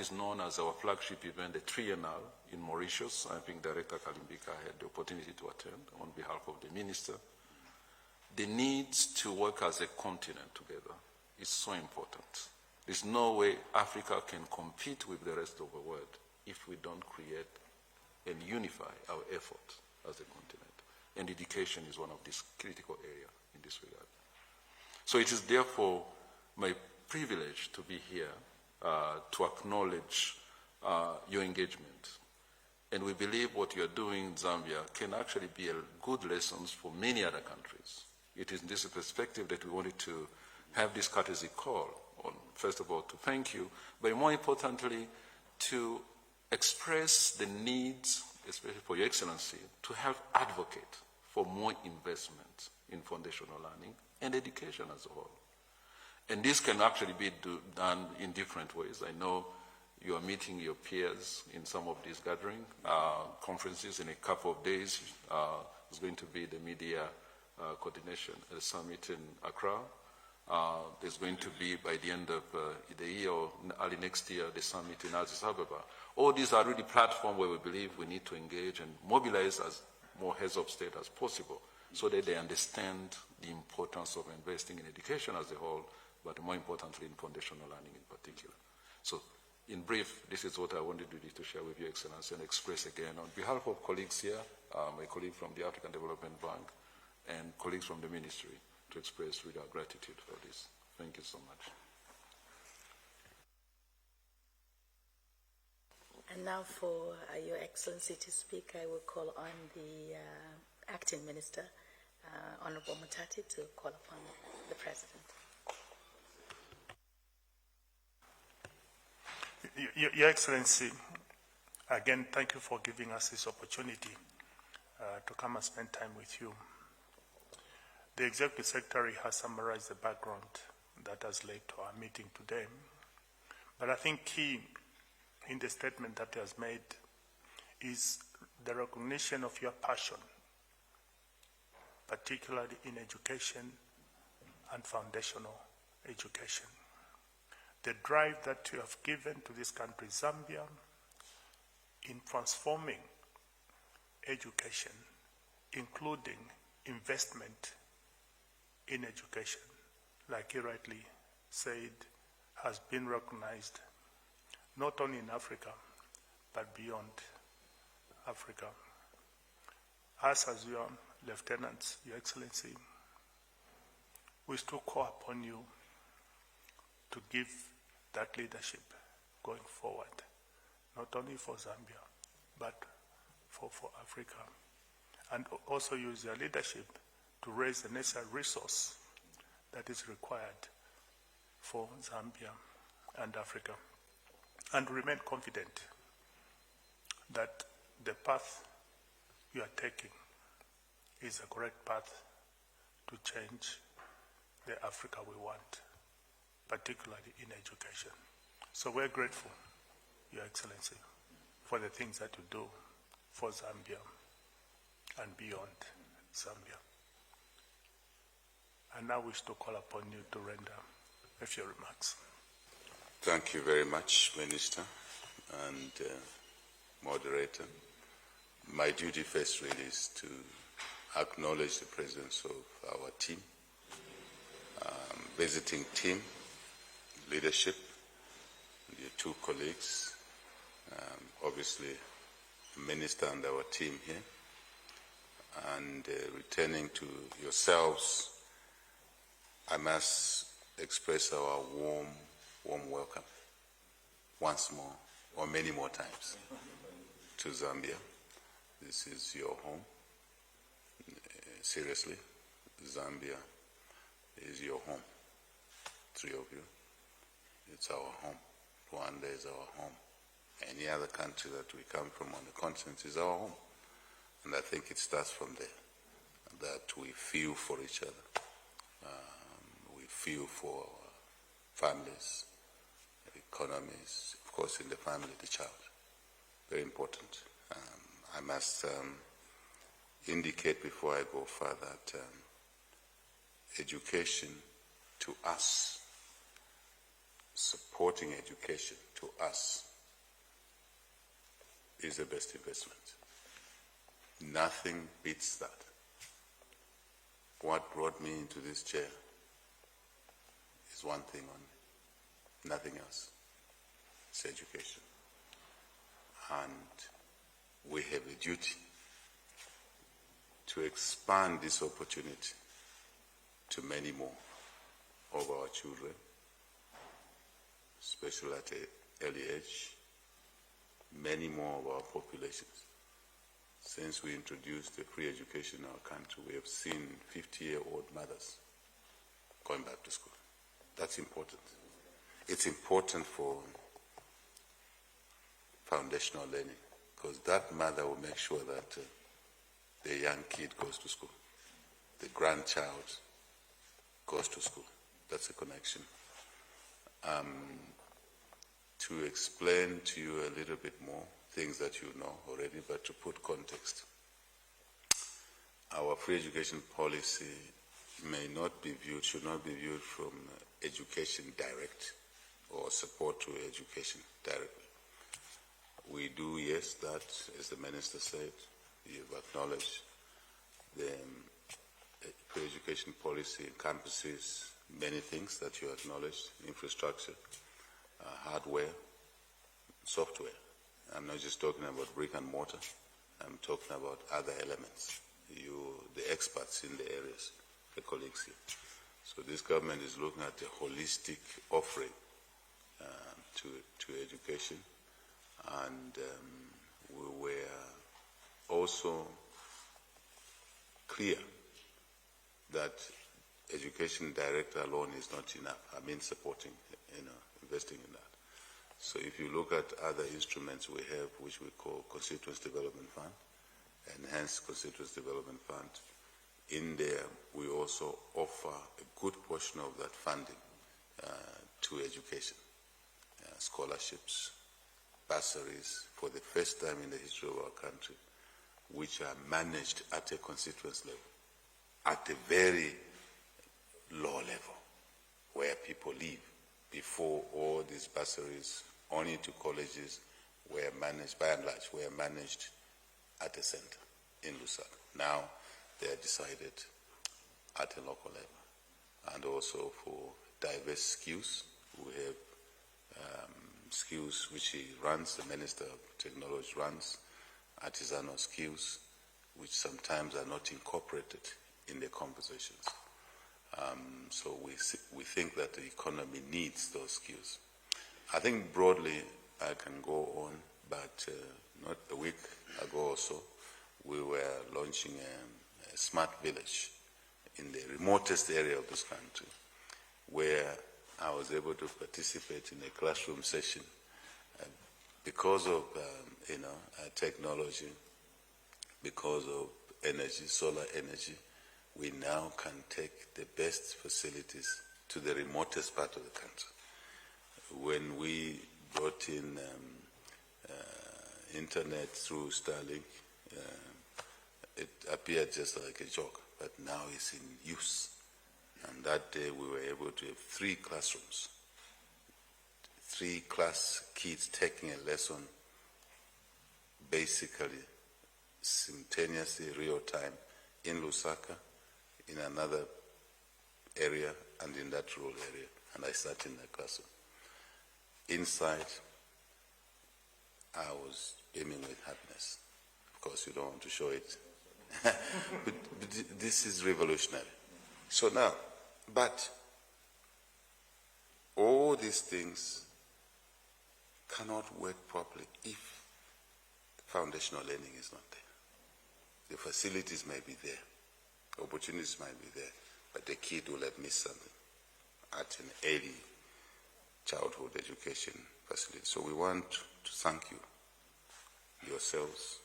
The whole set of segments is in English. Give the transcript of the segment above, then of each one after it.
is known as our flagship event, the Triennial in Mauritius. I think Director Kalimbika had the opportunity to attend on behalf of the Minister. The need to work as a continent together is so important. There's no way Africa can compete with the rest of the world if we don't create and unify our effort as a continent. And education is one of these critical areas in this regard. So it is therefore my privilege to be here to acknowledge your engagement. And we believe what you're doing in Zambia can actually be a good lesson for many other countries. It is in this perspective that we wanted to have this courtesy call on, first of all, to thank you, but more importantly, to express the needs, especially for Your Excellency, to help advocate for more investment in foundational learning and education as a whole. And this can actually be done in different ways. I know you are meeting your peers in some of these gathering conferences in a couple of days. There's going to be the media coordination summit in Accra. There's going to be, by the end of the year or early next year, the summit in Addis Ababa. All these are really platforms where we believe we need to engage and mobilize as more heads of state as possible so that they understand the importance of investing in education as a whole, but more importantly in foundational learning in particular. So in brief, this is what I wanted to share with Your Excellency and express again on behalf of colleagues here, my colleague from the African Development Bank and colleagues from the ministry, to express really our gratitude for this. Thank you so much. And now for Your Excellency to speak, I will call on the Acting Minister, Honorable Mutati, to call upon the President. Your Excellency, again, thank you for giving us this opportunity to come and spend time with you. The Executive Secretary has summarized the background that has led to our meeting today. But I think key in the statement that he has made is the recognition of your passion, particularly in education and foundational education. The drive that you have given to this country, Zambia, in transforming education, including investment in education, like he rightly said, has been recognized not only in Africa, but beyond Africa. Us as your lieutenants, Your Excellency, we still call upon you to give that leadership going forward, not only for Zambia, but for Africa. And also use your leadership to raise the necessary resource that is required for Zambia and Africa. And remain confident that the path you are taking is the correct path to change the Africa we want, particularly in education. So we're grateful, Your Excellency, for the things that you do for Zambia and beyond Zambia. I now wish to call upon you to render a few remarks. Thank you very much, Minister and Moderator. My duty first really is to acknowledge the presence of our team, visiting team, leadership, your two colleagues, obviously the Minister and our team here, and returning to yourselves, I must express our warm welcome once more, or many more times, to Zambia. This is your home. Seriously, Zambia is your home. Three of you. It's our home. Rwanda is our home. Any other country that we come from on the continent is our home. And I think it starts from there, that we feel for each other. We feel for our families, economies, of course in the family, the child. Very important. I must indicate before I go further that education to us, supporting education to us is the best investment. Nothing beats that. What brought me into this chair is one thing only, nothing else. It's education. And we have a duty to expand this opportunity to many more of our children, especially at an early age, many more of our populations. Since we introduced the free education in our country, we have seen 50-year-old mothers going back to school. That's important. It's important for foundational learning, because that mother will make sure that the young kid goes to school, the grandchild goes to school. That's a connection. To explain to you a little bit more, things that you know already, but to put context. Our free education policy may not be viewed, should not be viewed from education direct or support to education directly. We do, yes, that, as the Minister said, you've acknowledged the free education policy encompasses many things that you acknowledged: infrastructure, hardware, software. I'm not just talking about brick and mortar, I'm talking about other elements. You, the experts in the areas, the colleagues here. So this government is looking at a holistic offering to education, and we were also clear that education director alone is not enough. I mean supporting, investing in that. So if you look at other instruments we have, which we call Constituency Development Fund, Enhanced Constituency Development Fund, in there we also offer a good portion of that funding to education, scholarships, bursaries, for the first time in the history of our country, which are managed at a constituency level, at a very low level, where people live. Before, all these bursaries only to colleges were managed, by and large, were managed at a center in Lusaka. Now they are decided at a local level. And also for diverse skills, we have skills which he runs, the Minister of Technology runs, artisanal skills, which sometimes are not incorporated in the compositions. So we think that the economy needs those skills. I think broadly I can go on, but not a week ago or so, we were launching a smart village in the remotest area of this country, where I was able to participate in a classroom session. Because of technology, because of energy, solar energy, we now can take the best facilities to the remotest part of the country. When we brought in internet through Starlink, it appeared just like a joke, but now it's in use. And that day we were able to have 3 classrooms, 3 class kids taking a lesson basically simultaneously, real time, in Lusaka, in another area, and in that rural area. And I sat in the classroom. Inside, I was beaming with happiness. Of course, you don't want to show it. but this is revolutionary. So now, but all these things cannot work properly if foundational learning is not there. The facilities may be there, opportunities might be there, but the kid will have missed something at an early childhood education facility. So we want to thank you, yourselves,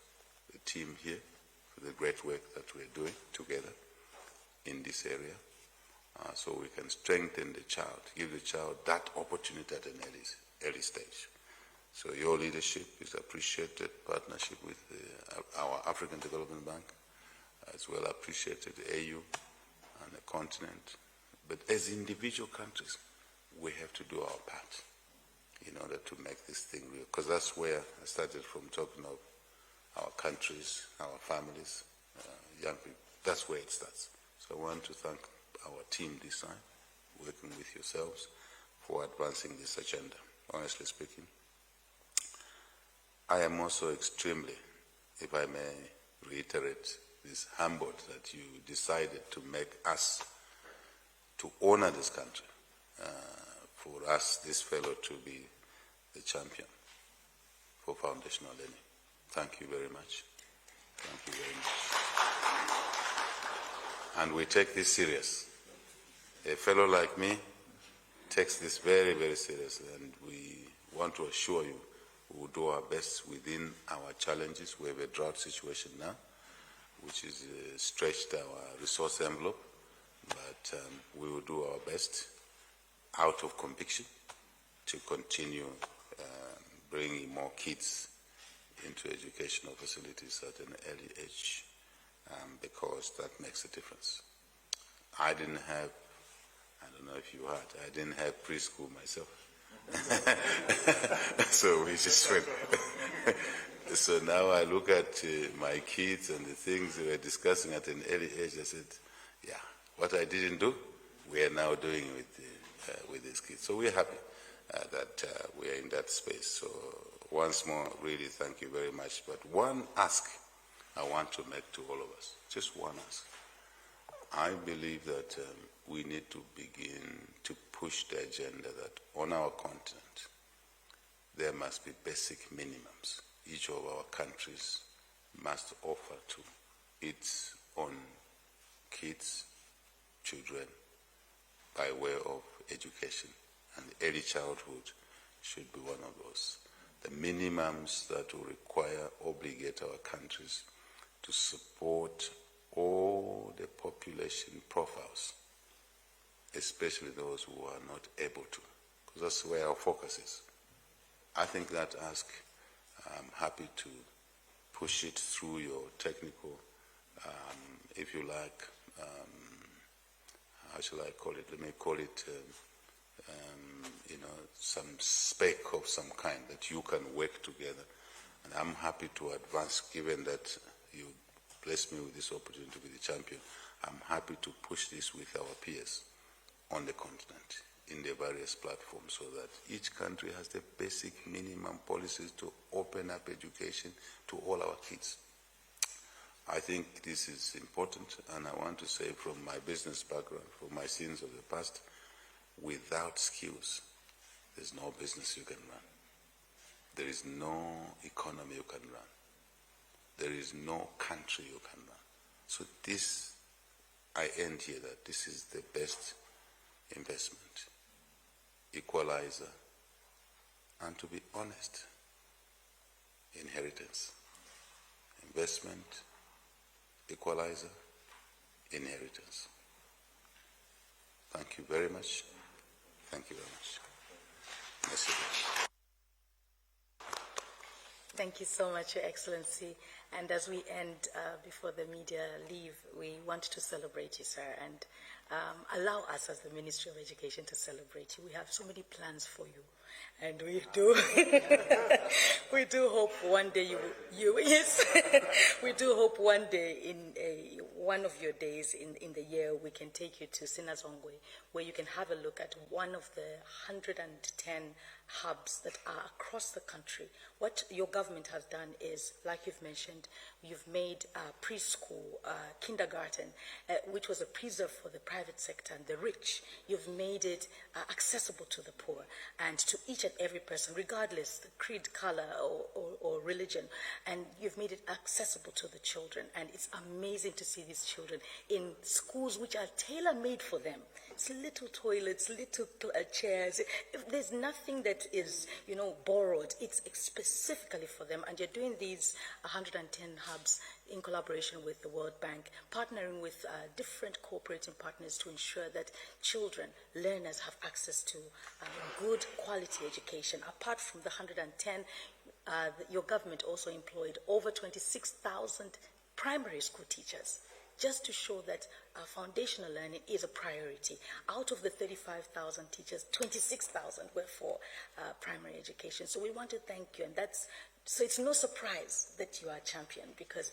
the team here, for the great work that we're doing together in this area, so we can strengthen the child, give the child that opportunity at an early stage. So your leadership is appreciated, partnership with our African Development Bank, as well appreciated, the AU and the continent. But as individual countries, we have to do our part in order to make this thing real. Because that's where I started from, talking of our countries, our families, young people. That's where it starts. So I want to thank our team this time, working with yourselves, for advancing this agenda. Honestly speaking, I am also extremely, if I may reiterate, this humbled that you decided to make us, to honor this country, for us, this fellow, to be the champion for foundational learning. Thank you very much. Thank you very much. And we take this serious. A fellow like me takes this very, very seriously, and we want to assure you we will do our best within our challenges. We have a drought situation now, which is stretched our resource envelope, but we will do our best out of conviction to continue bringing more kids into educational facilities at an early age, because that makes a difference. I don't know if you heard, I didn't have preschool myself. So we just went. So now I look at my kids and the things they were discussing at an early age. I said, yeah, what I didn't do, we are now doing with these kids. So we're happy that we are in that space. So once more, really thank you very much. But one ask I want to make to all of us, just one ask. I believe that we need to begin to push the agenda that on our continent there must be basic minimums each of our countries must offer to its own kids, children, by way of education. And early childhood should be one of those. The minimums that will obligate our countries to support all the population profiles, especially those who are not able to, because that's where our focus is. I think that ask, I'm happy to push it through your technical, if you like, how shall I call it? Let me call it, some spec of some kind that you can work together. And I'm happy to advance, given that you blessed me with this opportunity to be the champion. I'm happy to push this with our peers on the continent in the various platforms so that each country has the basic minimum policies to open up education to all our kids. I think this is important, and I want to say from my business background, from my sins of the past, without skills, there's no business you can run. There is no economy you can run. There is no country you can run. So this, I end here that this is the best investment, equalizer, and to be honest, inheritance. Investment, equalizer, inheritance. Thank you very much. Thank you very much. Merci. Thank you so much, Your Excellency. And as we end, before the media leave, we want to celebrate you, sir, and allow us as the Ministry of Education to celebrate you. We have so many plans for you, and we do, we do hope one day yes, we do hope one day in one of your days in the year we can take you to Sinazongwe, where you can have a look at one of the 110 hubs that are across the country. What your government has done is, like you've mentioned, you've made preschool, kindergarten, which was a preserve for the private sector and the rich. You've made it accessible to the poor and to each and every person, regardless the creed, color, or religion. And you've made it accessible to the children. And it's amazing to see these children in schools which are tailor-made for them. It's little toilets, little chairs. There's nothing that is, borrowed. It's specifically for them. And you're doing these 110 hubs in collaboration with the World Bank, partnering with different cooperating partners to ensure that children, learners have access to good quality education. Apart from the 110, your government also employed over 26,000 primary school teachers, just to show that foundational learning is a priority. Out of the 35,000 teachers, 26,000 were for primary education. So we want to thank you, and that's So it's no surprise that you are a champion, because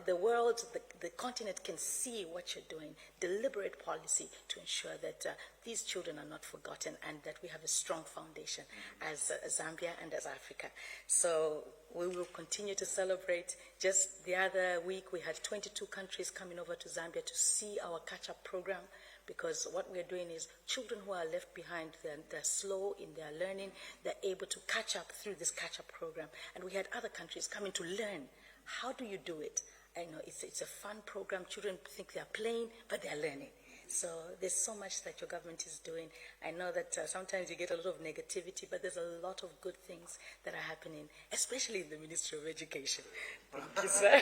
the world, the continent can see what you're doing, deliberate policy to ensure that these children are not forgotten and that we have a strong foundation as Zambia and as Africa. So we will continue to celebrate. Just the other week, we had 22 countries coming over to Zambia to see our catch-up program, because what we're doing is children who are left behind, they're slow in their learning, they're able to catch up through this catch-up program. And we had other countries coming to learn. How do you do it? I know it's a fun program. Children think they're playing, but they're learning. So there's so much that your government is doing. I know that sometimes you get a lot of negativity, but there's a lot of good things that are happening, especially in the Ministry of Education. Thank you, sir.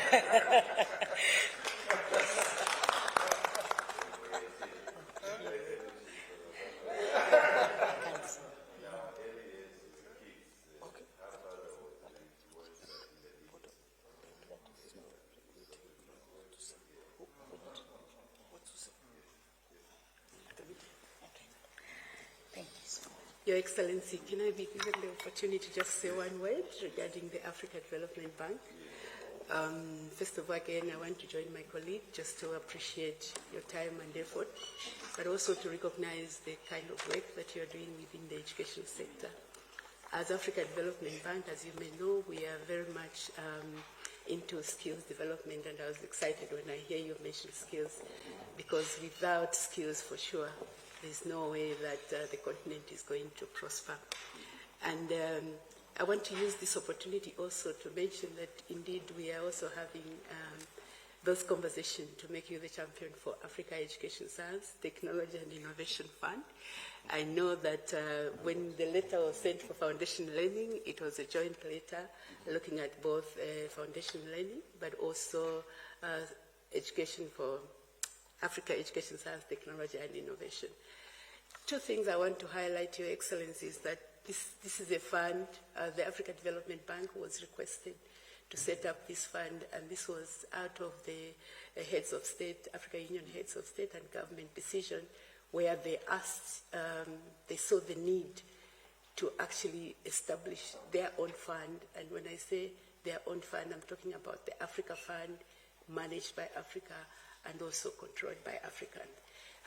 Your Excellency, can I be given the opportunity to just say one word regarding the Africa Development Bank? First of all, again, I want to join my colleague just to appreciate your time and effort, but also to recognize the kind of work that you're doing within the education sector. As Africa Development Bank, as you may know, we are very much into skills development, and I was excited when I hear you mention skills, because without skills, for sure, there's no way that the continent is going to prosper. And I want to use this opportunity also to mention that indeed we are also having those conversations to make you the champion for Africa Education Science, Technology and Innovation Fund. I know that when the letter was sent for foundation learning, it was a joint letter looking at both foundation learning, but also education for Africa Education Science, Technology and Innovation. Two things I want to highlight, Your Excellency, is that this is a fund. The Africa Development Bank was requested to set up this fund, and this was out of the heads of state, Africa Union heads of state and government decision, where they asked, they saw the need to actually establish their own fund. And when I say their own fund, I'm talking about the Africa Fund, managed by Africa and also controlled by Africa.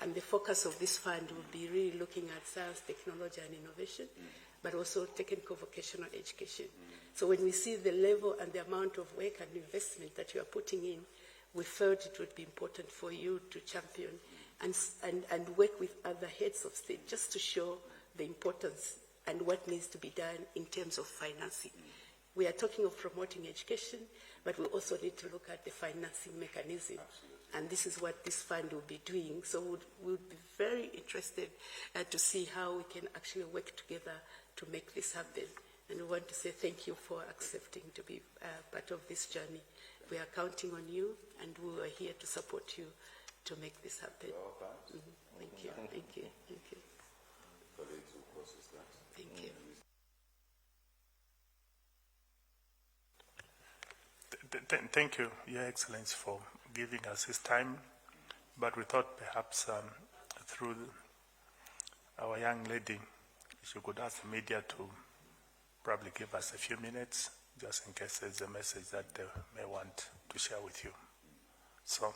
And the focus of this fund will be really looking at science, technology and innovation, but also technical vocational education. So when we see the level and the amount of work and investment that you are putting in, we felt it would be important for you to champion and work with other heads of state just to show the importance and what needs to be done in terms of financing. We are talking of promoting education, but we also need to look at the financing mechanism. And this is what this fund will be doing. So we'll be very interested to see how we can actually work together to make this happen. And we want to say thank you for accepting to be part of this journey. We are counting on you, and we are here to support you to make this happen. Thank you, thank you, thank you. Thank you. Thank you, Your Excellency, for giving us his time. But we thought perhaps through our young lady, she could ask the media to probably give us a few minutes, just in case there's a message that they may want to share with you. So.